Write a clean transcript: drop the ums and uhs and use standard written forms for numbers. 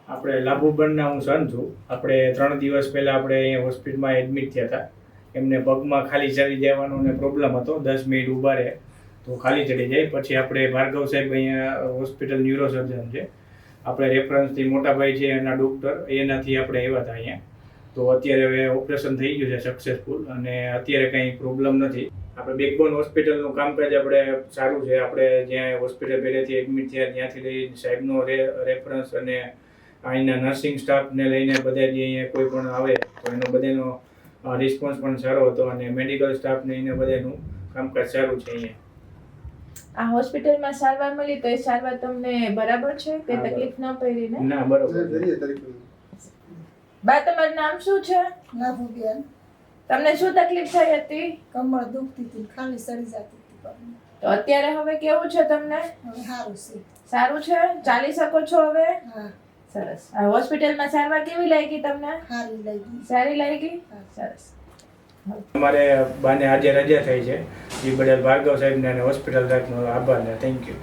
આપણે લાભુબરના હું સન છું. આપણે 3 દિવસ પહેલાં આપણે અહીંયા હોસ્પિટલમાં એડમિટ થયા હતા. એમને પગમાં ખાલી ચડી જવાનો ને પ્રોબ્લેમ હતો. 10 મિનિટ ઊભા રહે તો ખાલી ચડી જાય. પછી આપણે ભાર્ગવ સાહેબ અહીંયા હોસ્પિટલ ન્યુરોસર્જન છે, આપણે રેફરન્સથી મોટાભાઈ છે એના ડૉક્ટર, એનાથી આપણે આવ્યા હતા અહીંયા. તો અત્યારે હવે ઓપરેશન થઈ ગયું છે સક્સેસફુલ અને અત્યારે કંઈ પ્રોબ્લેમ નથી. આપણે બેકબોન હોસ્પિટલનું કામકાજ આપણે સારું છે. આપણે જ્યાં હોસ્પિટલ પહેલેથી એડમિટ થયા ત્યાંથી લઈ સાહેબનો રેફરન્સ અને અહીંના નર્સિંગ સ્ટાફને લઈને બધા જે અહીંયા કોઈ પણ આવે તો એનો બધાનો રિસ્પોન્સ પણ સારો હતો અને મેડિકલ સ્ટાફને એને બધાનું કામકાજ સારું છે અહીંયા. આ હોસ્પિટલમાં સારવાર મળી તો એ સારવાર તમને બરાબર છે કે તકલીફ ન પડી ને? ના, બરોબર. બા, તમારું નામ શું છે? લાભુબેન. તમને શું તકલીફ થઈ હતી? કમર દુખતી હતી, ખાલી સડી જતી હતી પગમાં. તો અત્યારે હવે કેવું છે તમને? હવે સારું છે. સારું છે? ચાલી શકો છો હવે? હા. સરસ. આ હોસ્પિટલમાં સારવાર કેવી લાગી તમને? સારી લાગી. સારી લાગી? સરસ. અમારે બાને આજે રજા થઈ છે એ બદલ ભાર્ગવ સાહેબને અને હોસ્પિટલ તરફનો આભાર ને થેન્ક યુ.